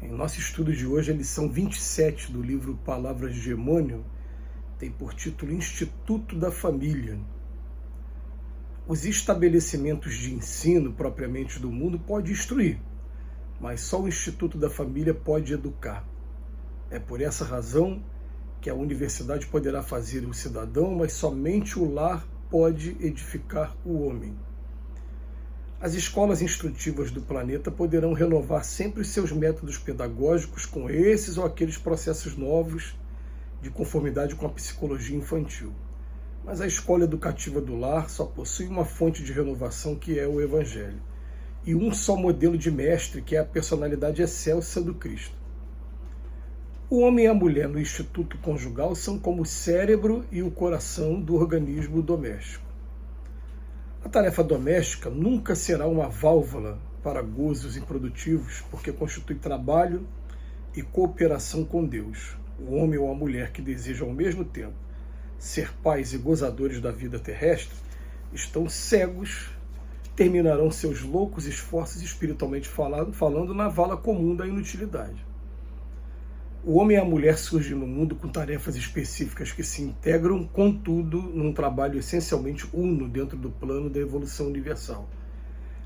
Em nosso estudo de hoje, a lição 27 do livro Palavras de Emmanuel tem por título Instituto da Família. Os estabelecimentos de ensino propriamente do mundo podem instruir, mas só o Instituto da Família pode educar. É por essa razão que a universidade poderá fazer o cidadão, mas somente o lar pode edificar o homem. As escolas instrutivas do planeta poderão renovar sempre seus métodos pedagógicos com esses ou aqueles processos novos de conformidade com a psicologia infantil. Mas a escola educativa do lar só possui uma fonte de renovação, que é o Evangelho, e um só modelo de mestre, que é a personalidade excelsa do Cristo. O homem e a mulher no instituto conjugal são como o cérebro e o coração do organismo doméstico. A tarefa doméstica nunca será uma válvula para gozos improdutivos, porque constitui trabalho e cooperação com Deus. O homem ou a mulher que desejam ao mesmo tempo ser pais e gozadores da vida terrestre estão cegos, terminarão seus loucos esforços espiritualmente falando na vala comum da inutilidade. O homem e a mulher surgem no mundo com tarefas específicas que se integram, contudo, num trabalho essencialmente uno dentro do plano da evolução universal.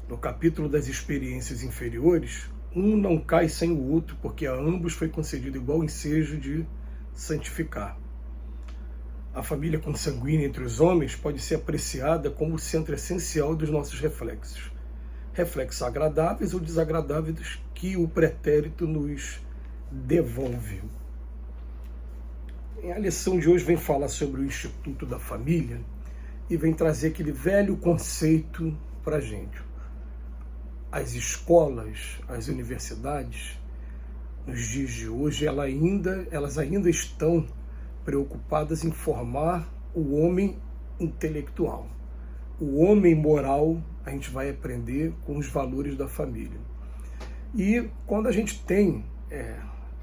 No capítulo das experiências inferiores, um não cai sem o outro, porque a ambos foi concedido igual ensejo de santificar. A família consanguínea entre os homens pode ser apreciada como o centro essencial dos nossos reflexos. Reflexos agradáveis ou desagradáveis que o pretérito nos devolve. A lição de hoje vem falar sobre o Instituto da Família e vem trazer aquele velho conceito para a gente. As escolas, as universidades, nos dias de hoje, elas ainda estão preocupadas em formar o homem intelectual. O homem moral a gente vai aprender com os valores da família. E quando a gente tem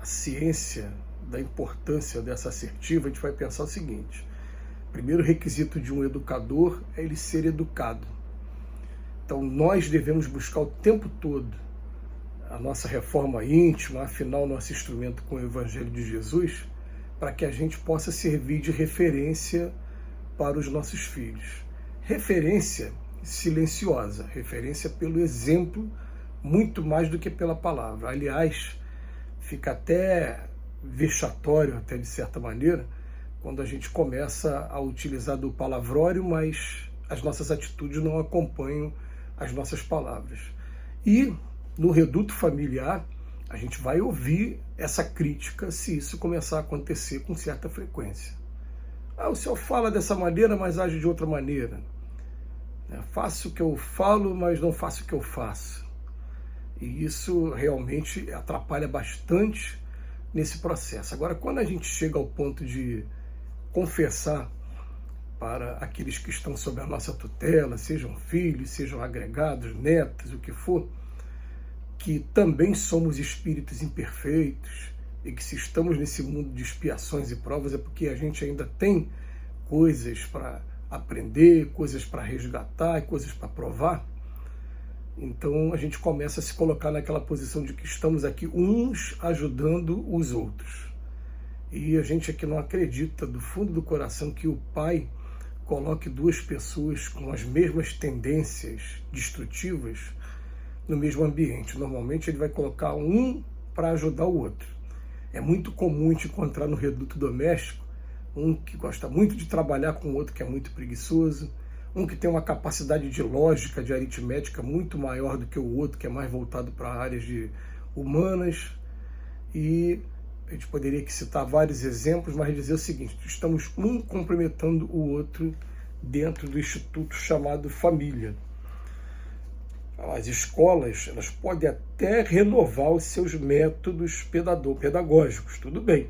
a ciência da importância dessa assertiva, a gente vai pensar o seguinte: o primeiro requisito de um educador é ele ser educado. Então nós devemos buscar o tempo todo a nossa reforma íntima, afinal nosso instrumento com o Evangelho de Jesus, para que a gente possa servir de referência para os nossos filhos. Referência silenciosa, referência pelo exemplo, muito mais do que pela palavra. Aliás, fica até vexatório, até de certa maneira, quando a gente começa a utilizar do palavrório, mas as nossas atitudes não acompanham as nossas palavras. E no reduto familiar, a gente vai ouvir essa crítica se isso começar a acontecer com certa frequência. O senhor fala dessa maneira, mas age de outra maneira. Faço o que eu falo, mas não faço o que eu faço. E isso realmente atrapalha bastante nesse processo. Agora, quando a gente chega ao ponto de confessar para aqueles que estão sob a nossa tutela, sejam filhos, sejam agregados, netos, o que for, que também somos espíritos imperfeitos e que se estamos nesse mundo de expiações e provas é porque a gente ainda tem coisas para aprender, coisas para resgatar, coisas para provar. Então a gente começa a se colocar naquela posição de que estamos aqui uns ajudando os outros. E a gente aqui não acredita do fundo do coração que o Pai coloque duas pessoas com as mesmas tendências destrutivas no mesmo ambiente. Normalmente ele vai colocar um para ajudar o outro. É muito comum a gente encontrar no reduto doméstico um que gosta muito de trabalhar com o outro que é muito preguiçoso, um que tem uma capacidade de lógica, de aritmética muito maior do que o outro, que é mais voltado para áreas humanas. E a gente poderia aqui citar vários exemplos, mas dizer o seguinte: estamos um complementando o outro dentro do instituto chamado família. As escolas, elas podem até renovar os seus métodos pedagógicos, tudo bem.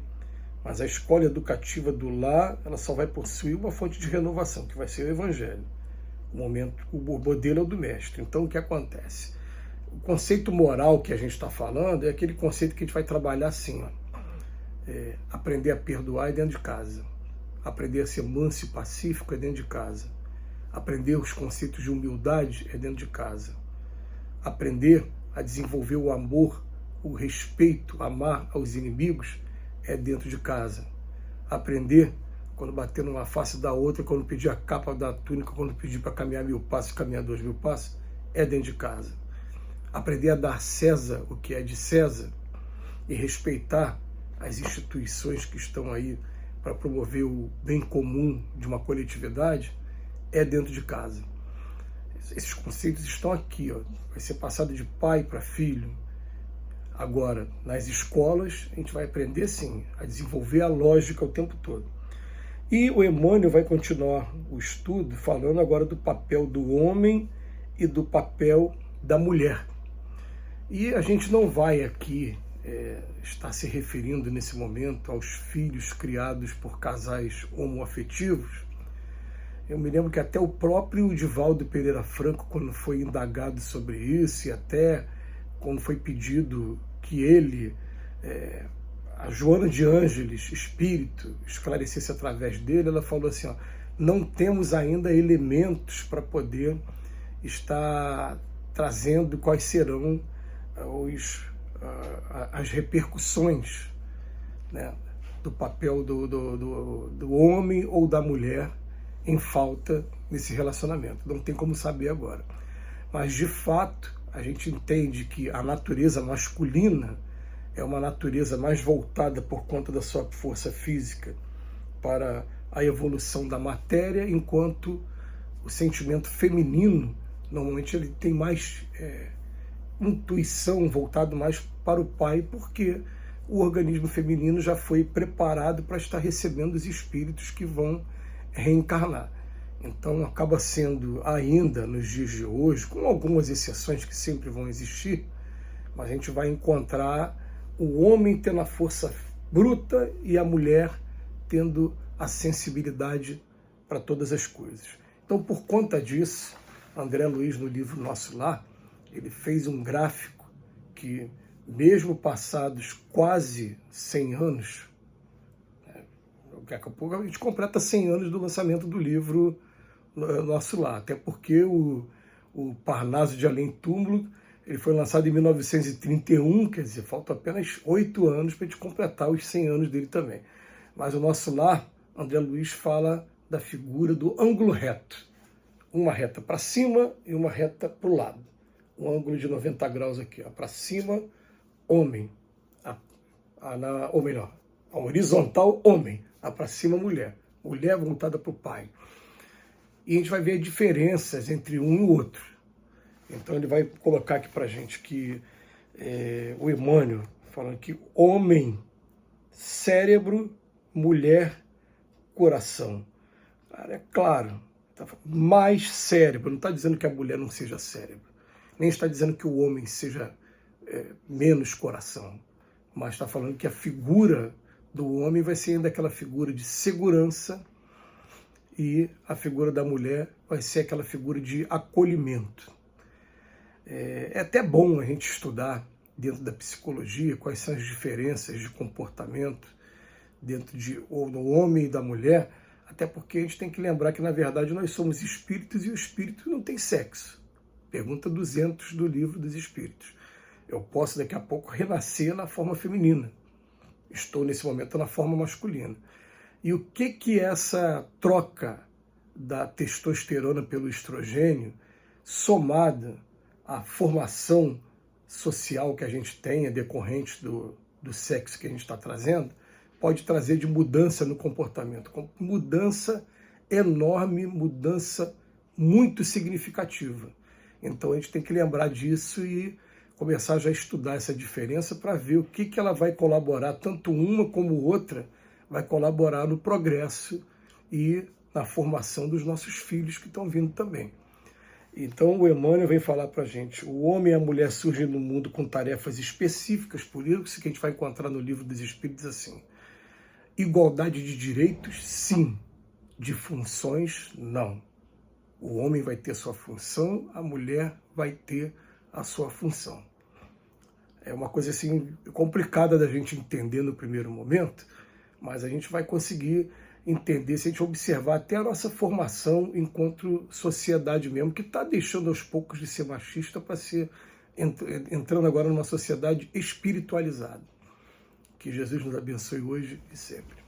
Mas a escola educativa do lar, ela só vai possuir uma fonte de renovação, que vai ser o Evangelho. O modelo é o do mestre. Então, o que acontece? O conceito moral que a gente está falando é aquele conceito que a gente vai trabalhar assim, aprender a perdoar é dentro de casa. Aprender a ser manso e pacífico é dentro de casa. Aprender os conceitos de humildade é dentro de casa. Aprender a desenvolver o amor o respeito, amar aos inimigos, é dentro de casa. Aprender quando bater numa face da outra, quando pedir a capa da túnica, quando pedir para caminhar 1000 passos, caminhar 2000 passos, é dentro de casa. Aprender a dar a César o que é de César e respeitar as instituições que estão aí para promover o bem comum de uma coletividade, é dentro de casa. Esses conceitos estão aqui, ó. Vai ser passado de pai para filho. Agora, nas escolas, a gente vai aprender, sim, a desenvolver a lógica o tempo todo. E o Emmanuel vai continuar o estudo falando agora do papel do homem e do papel da mulher. E a gente não vai aqui estar se referindo nesse momento aos filhos criados por casais homoafetivos. Eu me lembro que até o próprio Divaldo Pereira Franco, quando foi indagado sobre isso, e até quando foi pedido que ele, a Joana de Ângeles, espírito, esclarecesse através dele, ela falou assim, ó, não temos ainda elementos para poder estar trazendo quais serão as repercussões, né, do papel do homem ou da mulher em falta nesse relacionamento. Não tem como saber agora. Mas, de fato, a gente entende que a natureza masculina é uma natureza mais voltada por conta da sua força física para a evolução da matéria, enquanto o sentimento feminino, normalmente, ele tem mais intuição voltado mais para o pai, porque o organismo feminino já foi preparado para estar recebendo os espíritos que vão reencarnar. Então acaba sendo ainda nos dias de hoje, com algumas exceções que sempre vão existir, mas a gente vai encontrar o homem tendo a força bruta e a mulher tendo a sensibilidade para todas as coisas. Então, por conta disso, André Luiz, no livro Nosso Lar, ele fez um gráfico que, mesmo passados quase 100 anos, daqui a pouco a gente completa 100 anos do lançamento do livro Nosso Lar, até porque o Parnaso de Além Túmulo, ele foi lançado em 1931, quer dizer, falta apenas 8 anos para a gente completar os 100 anos dele também. Mas o Nosso Lar, André Luiz fala da figura do ângulo reto, uma reta para cima e uma reta para o lado. Um ângulo de 90 graus aqui, para cima, homem, ou melhor, a horizontal, homem, para cima, mulher. Mulher voltada para o pai. E a gente vai ver diferenças entre um e o outro. Então ele vai colocar aqui para a gente que o Emmanuel, falando que homem, cérebro, mulher, coração. Cara, é claro, tá falando mais cérebro, não está dizendo que a mulher não seja cérebro, nem está dizendo que o homem seja menos coração, mas está falando que a figura do homem vai ser ainda aquela figura de segurança e a figura da mulher vai ser aquela figura de acolhimento. É até bom a gente estudar dentro da psicologia quais são as diferenças de comportamento dentro do homem e da mulher, até porque a gente tem que lembrar que, na verdade, nós somos espíritos e o espírito não tem sexo. Pergunta 200 do Livro dos Espíritos. Eu posso, daqui a pouco, renascer na forma feminina. Estou, nesse momento, na forma masculina. E o que essa troca da testosterona pelo estrogênio, somada à formação social que a gente tem, decorrente do sexo que a gente está trazendo, pode trazer de mudança no comportamento. Mudança enorme, mudança muito significativa. Então a gente tem que lembrar disso e começar já a estudar essa diferença para ver o que ela vai colaborar, tanto uma como outra, vai colaborar no progresso e na formação dos nossos filhos que estão vindo também. Então o Emmanuel vem falar para a gente, o homem e a mulher surgem no mundo com tarefas específicas, por isso que a gente vai encontrar no Livro dos Espíritos assim, igualdade de direitos, sim, de funções, não. O homem vai ter sua função, a mulher vai ter a sua função. É uma coisa assim complicada da gente entender no primeiro momento, mas a gente vai conseguir entender se a gente observar até a nossa formação enquanto sociedade mesmo, que está deixando aos poucos de ser machista para ser entrando agora numa sociedade espiritualizada. Que Jesus nos abençoe hoje e sempre.